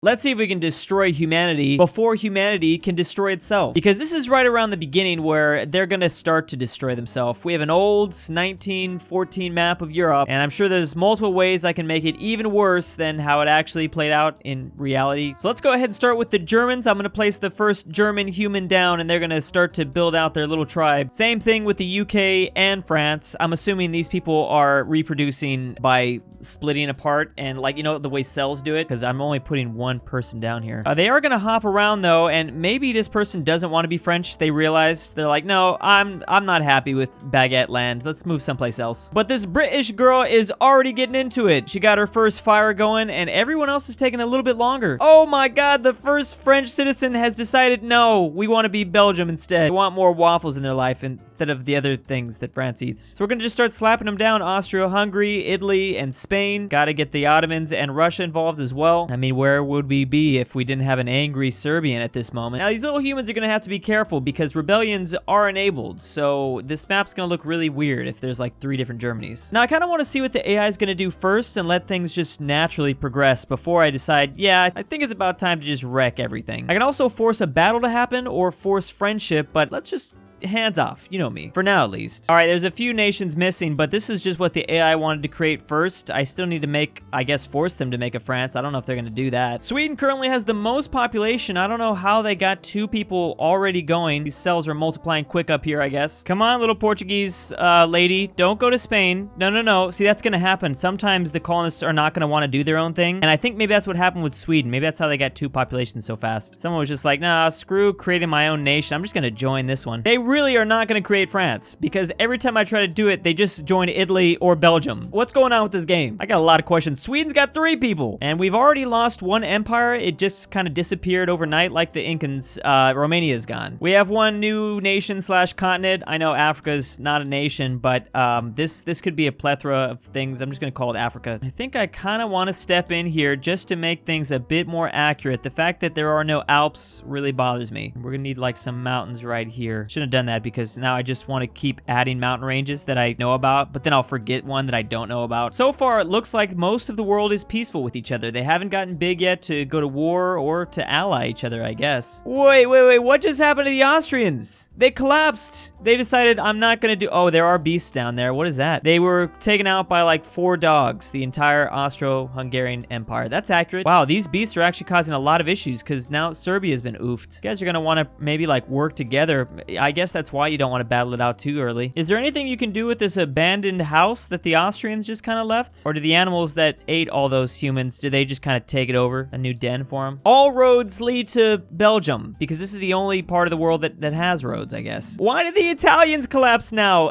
Let's see if we can destroy humanity before humanity can destroy itself. Because this is right around the beginning where they're gonna start to destroy themselves. We have an old 1914 map of Europe, and I'm sure there's multiple ways I can make it even worse than how it actually played out in reality. So let's go ahead and start with the Germans. I'm gonna place the first German human down, and they're gonna start to build out their little tribe. Same thing with the UK and France. I'm assuming these people are reproducing by splitting apart, and like, you know, the way cells do it, because I'm only putting one person down here. They are gonna hop around though, and maybe this person doesn't want to be French. They realized, they're like, no, I'm not happy with Baguette land. Let's move someplace else. But this British girl is already getting into it. She got her first fire going, and everyone else is taking a little bit longer. Oh my god, the first French citizen has decided, no, we want to be Belgium instead. They want more waffles in their life instead of the other things that France eats. So we're gonna just start slapping them down. Austria-Hungary, Italy, and Spain. Gotta get the Ottomans and Russia involved as well. I mean, where would we be if we didn't have an angry Serbian at this moment? Now, these little humans are gonna have to be careful because rebellions are enabled, so this map's gonna look really weird if there's like 3 different Germanys. Now, I kinda wanna see what the AI is gonna do first and let things just naturally progress before I decide, yeah, I think it's about time to just wreck everything. I can also force a battle to happen or force friendship, but let's just hands off, you know me. For now, at least. All right, there's a few nations missing, but this is just what the AI wanted to create first. I still need to make, I guess, force them to make a France. I don't know if they're gonna do that. Sweden currently has the most population. I don't know how they got 2 people already going. These cells are multiplying quick up here, I guess. Come on, little Portuguese lady. Don't go to Spain. No, no, no. See, that's gonna happen. Sometimes the colonists are not gonna want to do their own thing, and I think maybe that's what happened with Sweden. Maybe that's how they got 2 populations so fast. Someone was just like, nah, screw creating my own nation. I'm just gonna join this one. They really are not gonna create France, because every time I try to do it, they just join Italy or Belgium. What's going on with this game? I got a lot of questions. Sweden's got 3 people, and we've already lost 1 empire. It just kind of disappeared overnight like the Incans. Romania's gone. We have 1 new nation slash continent. I know Africa's not a nation, but this could be a plethora of things. I'm just gonna call it Africa. I think I kind of want to step in here just to make things a bit more accurate. The fact that there are no Alps really bothers me. We're gonna need like some mountains right here. Shouldn't have done that because now I just want to keep adding mountain ranges that I know about, but then I'll forget one that I don't know about. So far, it looks like most of the world is peaceful with each other. They haven't gotten big yet to go to war or to ally each other, I guess. Wait, what just happened to the Austrians? They collapsed. They decided, I'm not gonna do, oh, there are beasts down there. What is that? They were taken out by like 4 dogs, the entire Austro-Hungarian Empire. That's accurate. Wow, these beasts are actually causing a lot of issues because now Serbia's been oofed. You guys are gonna want to maybe like work together. I guess that's why you don't want to battle it out too early. Is there anything you can do with this abandoned house that the Austrians just kind of left? Or do the animals that ate all those humans, do they just kind of take it over? A new den for them? All roads lead to Belgium, because this is the only part of the world that has roads, I guess. Why did the Italians collapse now?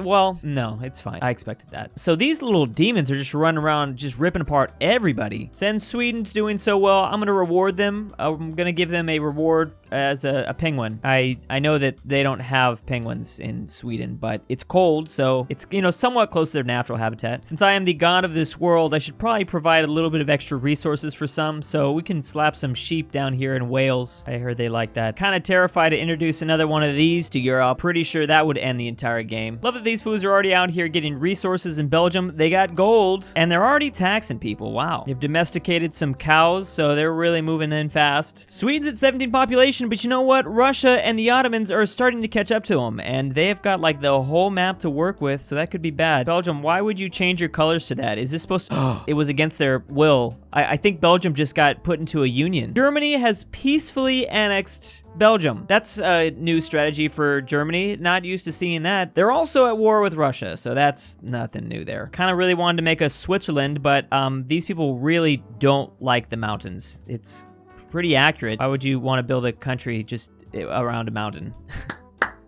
Well, no, it's fine. I expected that. So these little demons are just running around, just ripping apart everybody. Since Sweden's doing so well, I'm gonna reward them. I'm gonna give them a reward as a penguin. I know that they don't have penguins in Sweden, but it's cold, so it's, you know, somewhat close to their natural habitat. Since I am the god of this world, I should probably provide a little bit of extra resources for some, so we can slap some sheep down here in Wales. I heard they like that. Kind of terrified to introduce another one of these to Europe. Pretty sure that would end the entire game. Love that these fools are already out here getting resources in Belgium. They got gold, and they're already taxing people. Wow. They've domesticated some cows, so they're really moving in fast. Sweden's at 17 population, but you know what? Russia and the Ottomans are starting to catch up to them, and they have got like the whole map to work with, so that could be bad. Belgium, why would you change your colors to that? Is this supposed to... It was against their will. I think Belgium just got put into a union. Germany has peacefully annexed Belgium. That's a new strategy for Germany. Not used to seeing that. They're also at war with Russia, so that's nothing new there. Kind of really wanted to make us Switzerland, but these people really don't like the mountains. It's pretty accurate. Why would you want to build a country just around a mountain?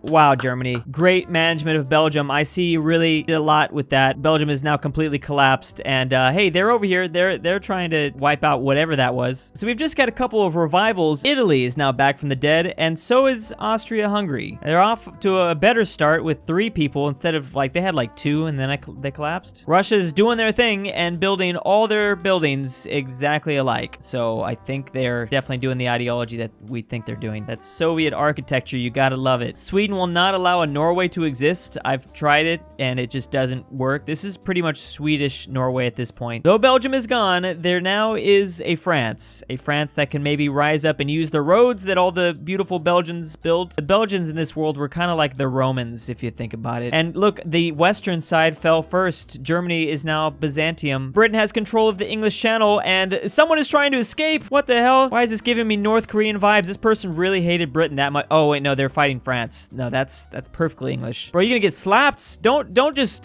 Wow, Germany. Great management of Belgium. I see you really did a lot with that. Belgium is now completely collapsed, and hey, they're over here. They're trying to wipe out whatever that was. So we've just got a couple of revivals. Italy is now back from the dead, and so is Austria-Hungary. They're off to a better start with 3 people instead of like, they had like 2 and then they collapsed. Russia's doing their thing and building all their buildings exactly alike. So I think they're definitely doing the ideology that we think they're doing. That's Soviet architecture. You gotta love it. Sweden will not allow a Norway to exist. I've tried it and it just doesn't work. This is pretty much Swedish Norway at this point. Though Belgium is gone, there now is a France that can maybe rise up and use the roads that all the beautiful Belgians built. The Belgians in this world were kind of like the Romans, if you think about it. And look, the western side fell first. Germany is now Byzantium. Britain has control of the English Channel, and someone is trying to escape. What the hell? Why is this giving me North Korean vibes? This person really hated Britain that much. Oh wait, no, they're fighting France. No, that's perfectly English. Bro, you're gonna get slapped. Don't just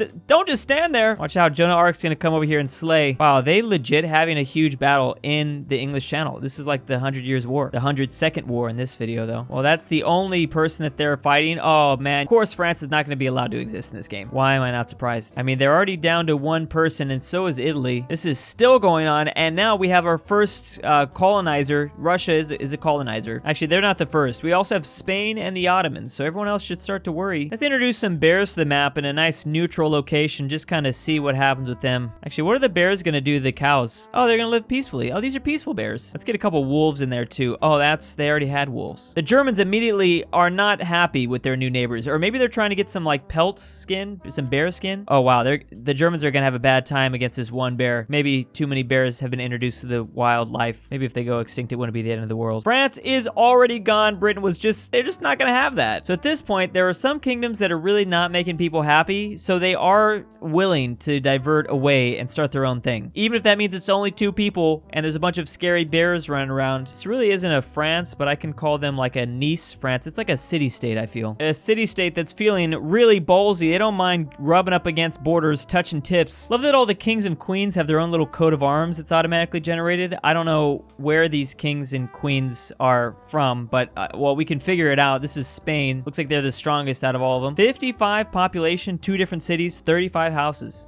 stand there. Watch out, Joan of Arc's gonna come over here and slay. Wow, they legit having a huge battle in the English Channel. This is like the 100 Years' War. The 102nd War in this video, though. Well, that's the only person that they're fighting. Oh, man. Of course, France is not going to be allowed to exist in this game. Why am I not surprised? I mean, they're already down to one person, and so is Italy. This is still going on, and now we have our first colonizer. Russia is a colonizer. Actually, they're not the first. We also have Spain and the Ottomans, so everyone else should start to worry. Let's introduce some bears to the map in a nice neutral location, just kind of see what happens with them. Actually, what are the bears going to do to the cows? Oh, they're going to live peacefully. Oh, these are peaceful bears. Let's get a couple wolves in there, too. Oh, they already had wolves. The Germans immediately are not happy with their new neighbors, or maybe they're trying to get some, like, pelt skin, some bear skin. Oh, wow, the Germans are going to have a bad time against this one bear. Maybe too many bears have been introduced to the wildlife. Maybe if they go extinct, it wouldn't be the end of the world. France is already gone. Britain was they're just not going to have that. So at this point, there are some kingdoms that are really not making people happy, so they are willing to divert away and start their own thing. Even if that means it's only 2 people and there's a bunch of scary bears running around. This really isn't a France, but I can call them like a Nice France. It's like a city-state, I feel. A city-state that's feeling really ballsy. They don't mind rubbing up against borders, touching tips. Love that all the kings and queens have their own little coat of arms that's automatically generated. I don't know where these kings and queens are from, but well, we can figure it out. This is Spain. Looks like they're the strongest out of all of them. 55 population, 2 different cities, 35 houses.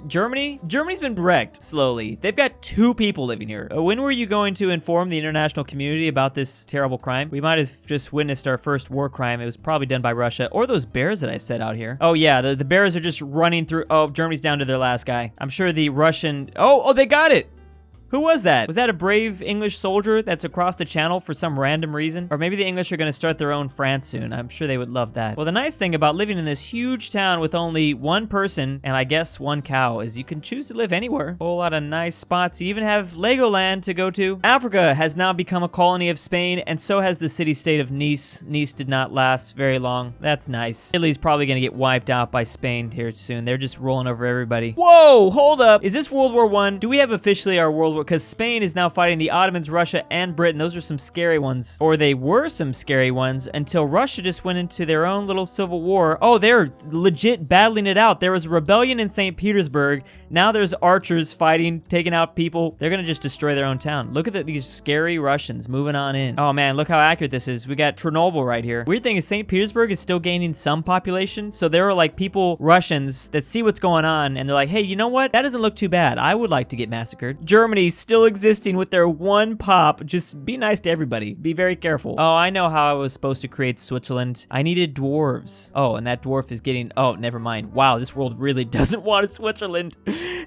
Germany's been wrecked slowly. They've got 2 people living here. When were you going to inform the international community about this terrible crime? We might have just witnessed our first war crime. It was probably done by Russia or those bears that I set out here. Oh yeah, the bears are just running through. Oh, Germany's down to their last guy. I'm sure the Russian. Oh, they got it. Who was that? Was that a brave English soldier that's across the channel for some random reason? Or maybe the English are going to start their own France soon. I'm sure they would love that. Well, the nice thing about living in this huge town with only 1 person and I guess 1 cow is you can choose to live anywhere. Whole lot of nice spots. You even have Legoland to go to. Africa has now become a colony of Spain, and so has the city-state of Nice. Nice did not last very long. That's nice. Italy's probably going to get wiped out by Spain here soon. They're just rolling over everybody. Whoa, hold up. Is this World War I? Do we have officially our World War? Because Spain is now fighting the Ottomans, Russia, and Britain. Those are some scary ones. Or they were some scary ones until Russia just went into their own little civil war. Oh, they're legit battling it out. There was a rebellion in St. Petersburg. Now there's archers fighting, taking out people. They're gonna just destroy their own town. Look at these scary Russians moving on in. Oh man, look how accurate this is. We got Chernobyl right here. Weird thing is St. Petersburg is still gaining some population. So there are like people, Russians, that see what's going on and they're like, hey, you know what? That doesn't look too bad. I would like to get massacred. Germany's still existing with their 1 pop. Just be nice to everybody. Be very careful. Oh, I know how I was supposed to create Switzerland. I needed dwarves. Oh, and that dwarf is getting... Oh, never mind. Wow, this world really doesn't want Switzerland.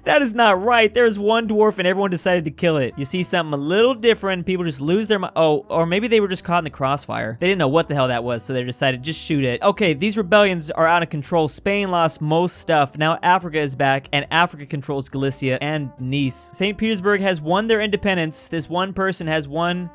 That is not right. There's 1 dwarf and everyone decided to kill it. You see something a little different. People just lose their mind. Oh, or maybe they were just caught in the crossfire. They didn't know what the hell that was, so they decided just shoot it. Okay, these rebellions are out of control. Spain lost most stuff. Now Africa is back, and Africa controls Galicia and Nice. St. Petersburg has won their independence. This 1 person has won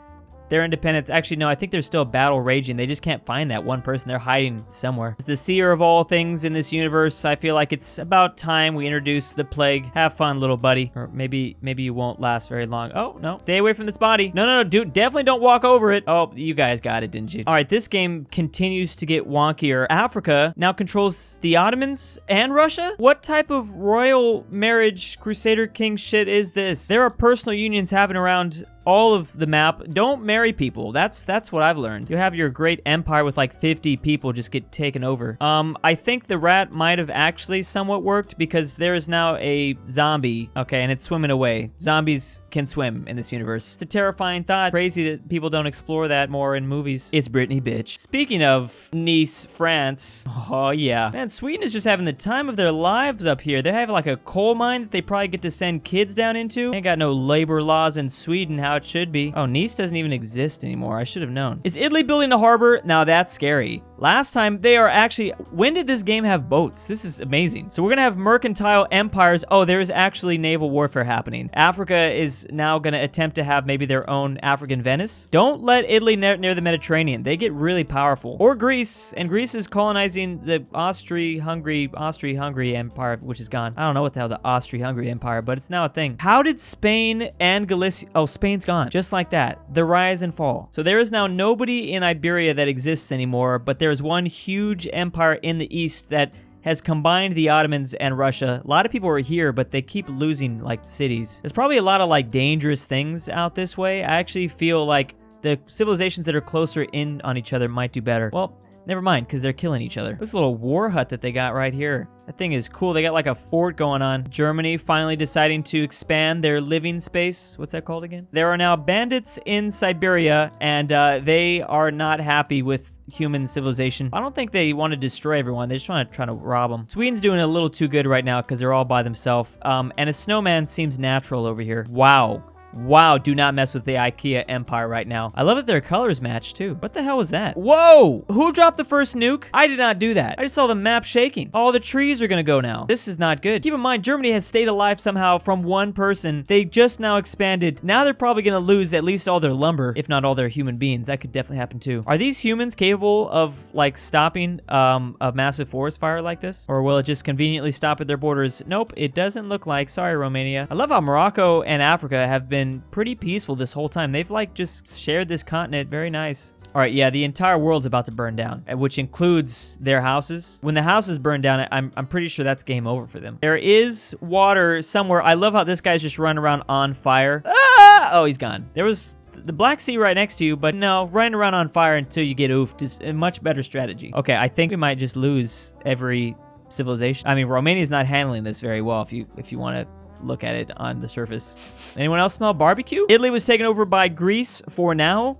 their independence. Actually, no, I think there's still a battle raging. They just can't find that 1 person. They're hiding somewhere. As the seer of all things in this universe, I feel like it's about time we introduce the plague. Have fun, little buddy. Or maybe you won't last very long. Oh, no. Stay away from this body. No, dude, definitely don't walk over it. Oh, you guys got it, didn't you? All right, this game continues to get wonkier. Africa now controls the Ottomans and Russia? What type of royal marriage Crusader King shit is this? There are personal unions happening around all of the map. Don't marry people. That's what I've learned. You have your great empire with like 50 people just get taken over. I think the rat might have actually somewhat worked because there is now a zombie. Okay, and it's swimming away. Zombies can swim in this universe. It's a terrifying thought. Crazy that people don't explore that more in movies. It's Britney, bitch. Speaking of Nice, France. Oh yeah. Man, Sweden is just having the time of their lives up here. They have like a coal mine that they probably get to send kids down into. Ain't got no labor laws in Sweden. How it should be. Oh, Nice doesn't even exist. exist anymore. I should have known. Is Italy building a harbor? Now that's scary. Last time they are actually, when did this game have boats? This is amazing. So we're gonna have mercantile empires. Oh, there is actually naval warfare happening. Africa is now gonna attempt to have maybe their own African Venice. Don't let Italy near the Mediterranean. They get really powerful. Or Greece, and Greece is colonizing the Austro-Hungary Empire, which is gone. I don't know what the hell the Austro-Hungary Empire, but it's now a thing. How did Spain and Galicia, oh, Spain's gone. Just like that. The rise and fall. So there is now nobody in Iberia that exists anymore, but there's one huge empire in the east that has combined the Ottomans and Russia. A lot of people are here, but they keep losing, like, cities. There's probably a lot of, like, dangerous things out this way. I actually feel like the civilizations that are closer in on each other might do better. Well, never mind, because they're killing each other. This little war hut that they got right here. That thing is cool. They got like a fort going on. Germany finally deciding to expand their living space. What's that called again? There are now bandits in Siberia, and they are not happy with human civilization. I don't think they want to destroy everyone. They just want to try to rob them. Sweden's doing a little too good right now because they're all by themselves. And a snowman seems natural over here. Wow. Wow, do not mess with the IKEA empire right now. I love that their colors match too. What the hell was that? Whoa! Who dropped the first nuke? I did not do that. I just saw the map shaking. All the trees are gonna go now. This is not good. Keep in mind, Germany has stayed alive somehow from one person. They just now expanded. Now they're probably gonna lose at least all their lumber, if not all their human beings. That could definitely happen too. Are these humans capable of, like, stopping a massive forest fire like this? Or will it just conveniently stop at their borders? Nope, it doesn't look like. Sorry, Romania. I love how Morocco and Africa have been pretty peaceful this whole time. They've like just shared this continent. Very nice. All right, yeah, the entire world's about to burn down, which includes their houses. When the houses burn down, I'm pretty sure that's game over for them. There is water somewhere. I love how this guy's just running around on fire. Ah! Oh, he's gone. There was the Black Sea right next to you, but no, running around on fire until you get oofed is a much better strategy. Okay, I think we might just lose every civilization. I mean, Romania's not handling this very well if you want to look at it on the surface. Anyone else smell barbecue? Italy was taken over by Greece for now.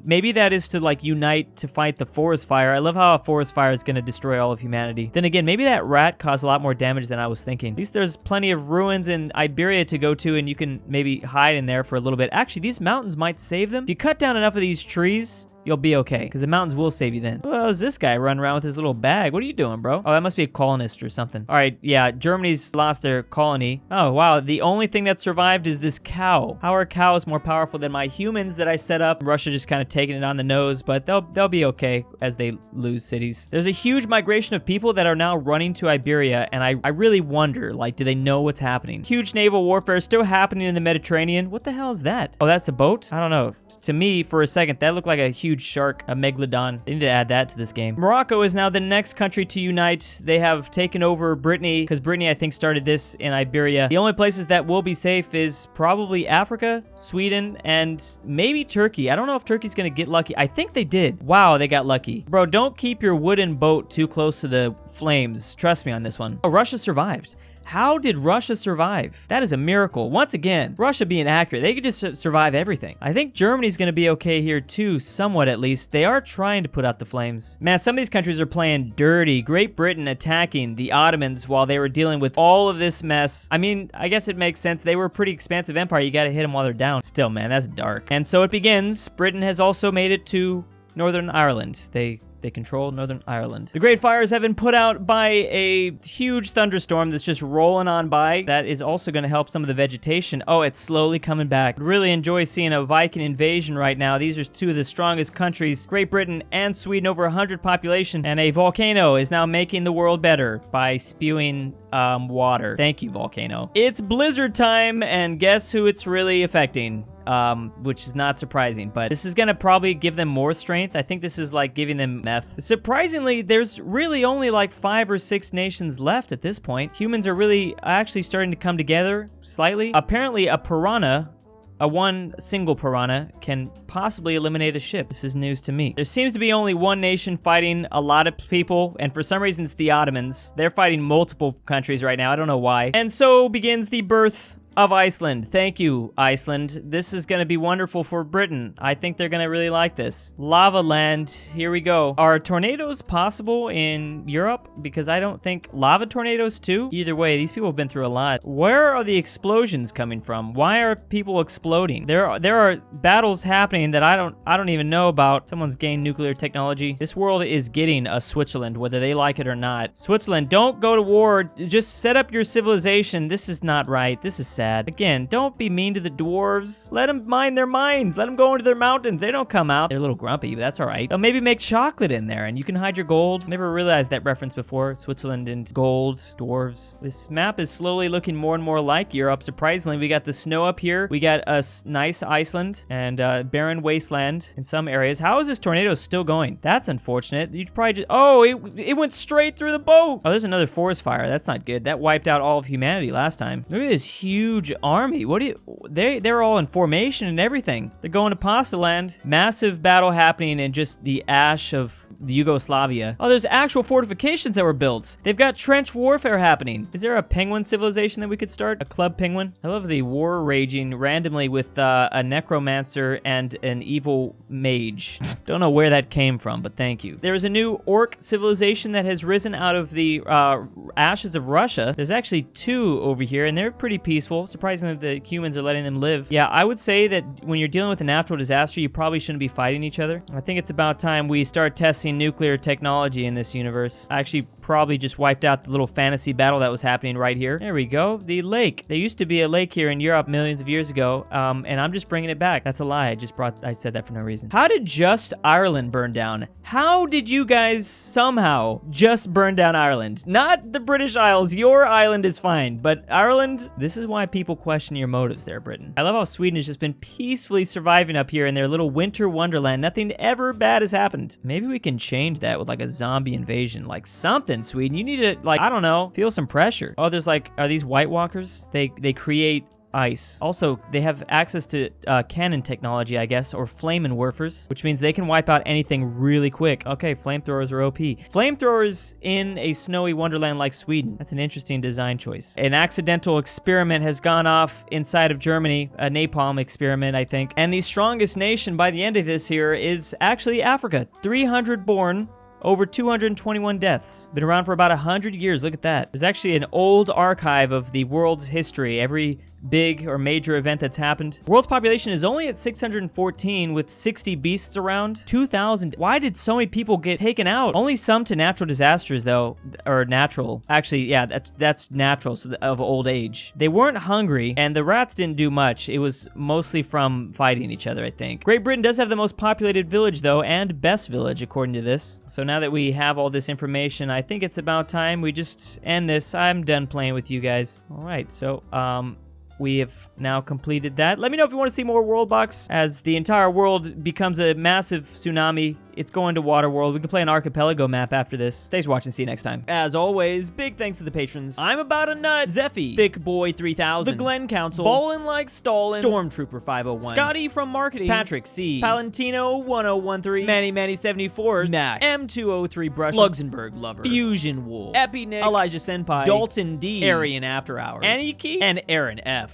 Maybe that is to like unite to fight the forest fire. I love how a forest fire is going to destroy all of humanity. Then again, maybe that rat caused a lot more damage than I was thinking. At least there's plenty of ruins in Iberia to go to, and you can maybe hide in there for a little bit. Actually, these mountains might save them. If you cut down enough of these trees, you'll be okay, because the mountains will save you then. Well, is this guy running around with his little bag? What are you doing, bro? Oh, that must be a colonist or something. All right, yeah, Germany's lost their colony. Oh, wow, the only thing that survived is this cow. How are cows more powerful than my humans that I set up? Russia just kind of taking it on the nose, but they'll be okay as they lose cities. There's a huge migration of people that are now running to Iberia, and I really wonder, like, do they know what's happening? Huge naval warfare still happening in the Mediterranean. What the hell is that? Oh, that's a boat? I don't know. To me, for a second, that looked like a huge shark, a megalodon. They need to add that to this game. Morocco is now the next country to unite. They have taken over Brittany, because Brittany, I think, started this in Iberia. The only places that will be safe is probably Africa, Sweden, and maybe Turkey. I don't know if Turkey's gonna get lucky. I think they did. Wow, they got lucky. Bro, don't keep your wooden boat too close to the flames. Trust me on this one. Oh, Russia survived. How did Russia survive? That is a miracle. Once again, Russia being accurate, they could just survive everything. I think Germany's gonna be okay here too, somewhat at least. They are trying to put out the flames. Man, some of these countries are playing dirty. Great Britain attacking the Ottomans while they were dealing with all of this mess. I mean, I guess it makes sense. They were a pretty expansive empire. You gotta hit them while they're down. Still, man, that's dark. And so it begins. Britain has also made it to Northern Ireland. They control Northern Ireland. The Great Fires have been put out by a huge thunderstorm that's just rolling on by. That is also going to help some of the vegetation. Oh, it's slowly coming back. Really enjoy seeing a Viking invasion right now. These are two of the strongest countries, Great Britain and Sweden, over 100 population. And a volcano is now making the world better by spewing water. Thank you, volcano. It's blizzard time, and guess who it's really affecting? Which is not surprising, but this is gonna probably give them more strength. I think this is like giving them meth. Surprisingly, there's really only like 5 or 6 nations left at this point. Humans are really actually starting to come together slightly. Apparently, a piranha, one single piranha, can possibly eliminate a ship. This is news to me. There seems to be only one nation fighting a lot of people, and for some reason it's the Ottomans. They're fighting multiple countries right now. I don't know why. And so begins the birth of Iceland. Thank you, Iceland. This is gonna be wonderful for Britain. I think they're gonna really like this. Lava land, here we go. Are tornadoes possible in Europe? Because I don't think lava tornadoes too? Either way, these people have been through a lot. Where are the explosions coming from? Why are people exploding? There are battles happening that I don't even know about. Someone's gained nuclear technology. This world is getting a Switzerland, whether they like it or not. Switzerland, don't go to war. Just set up your civilization. This is not right. This is sad. Again, don't be mean to the dwarves. Let them mine their mines. Let them go into their mountains. They don't come out. They're a little grumpy, but that's all right. They'll maybe make chocolate in there and you can hide your gold. Never realized that reference before. Switzerland and gold, dwarves. This map is slowly looking more and more like Europe. Surprisingly, we got the snow up here. We got a nice Iceland and barren wasteland in some areas. How is this tornado still going? That's unfortunate. You'd probably just, oh, it went straight through the boat. Oh, there's another forest fire. That's not good. That wiped out all of humanity last time. Look at this huge army. What do you, they're all in formation and everything. They're going to Pasta Land. Massive battle happening in just the ash of Yugoslavia. Oh, there's actual fortifications that were built. They've got trench warfare happening. Is there a penguin civilization that we could start? A club penguin? I love the war raging randomly with a necromancer and an evil mage. Don't know where that came from, but thank you. There is a new orc civilization that has risen out of the ashes of Russia. There's actually 2 over here, and they're pretty peaceful. Surprising that the humans are letting them live. Yeah, I would say that when you're dealing with a natural disaster, you probably shouldn't be fighting each other. I think it's about time we start testing nuclear technology in this universe. I actually probably just wiped out the little fantasy battle that was happening right here. There we go. The lake. There used to be a lake here in Europe millions of years ago, and I'm just bringing it back. That's a lie. I said that for no reason. How did just Ireland burn down? How did you guys somehow just burn down Ireland? Not the British Isles. Your island is fine, but Ireland, this is why people question your motives there, Britain. I love how Sweden has just been peacefully surviving up here in their little winter wonderland. Nothing ever bad has happened. Maybe we can change that with like a zombie invasion, like something, Sweden. You need to, like, I don't know, feel some pressure. Oh, there's like, are these White Walkers? They create ice. Also, they have access to cannon technology, I guess, or flamen-werfers, which means they can wipe out anything really quick. Okay, flamethrowers are OP. Flamethrowers in a snowy wonderland like Sweden. That's an interesting design choice. An accidental experiment has gone off inside of Germany, a napalm experiment, I think. And the strongest nation by the end of this here is actually Africa. 300 born, over 221 deaths. Been around for about 100 years, look at that. There's actually an old archive of the world's history, every big or major event that's happened. The world's population is only at 614 with 60 beasts around. 2,000. Why did so many people get taken out? Only some to natural disasters though, or natural. Actually, yeah, that's natural, so of old age. They weren't hungry and the rats didn't do much. It was mostly from fighting each other, I think. Great Britain does have the most populated village though, and best village according to this. So now that we have all this information, I think it's about time we just end this. I'm done playing with you guys. All right, so we have now completed that. Let me know if you want to see more Worldbox. As the entire world becomes a massive tsunami, it's going to Waterworld. We can play an archipelago map after this. Thanks for watching. See you next time. As always, big thanks to the patrons. I'm About a Nut, Zeffy, Thick Boy 3000, The Glen Council, Ballin' Like Stallin', Stormtrooper 501, Scotty from Marketing, Patrick C, Palantino 1013, Manny 74, Mac, M203 Brush, Luxembourg Lover, Fusion Wolf, Epi Nick, Elijah Senpai, Dalton D, Arian After Hours, Annie Key, and Aaron F.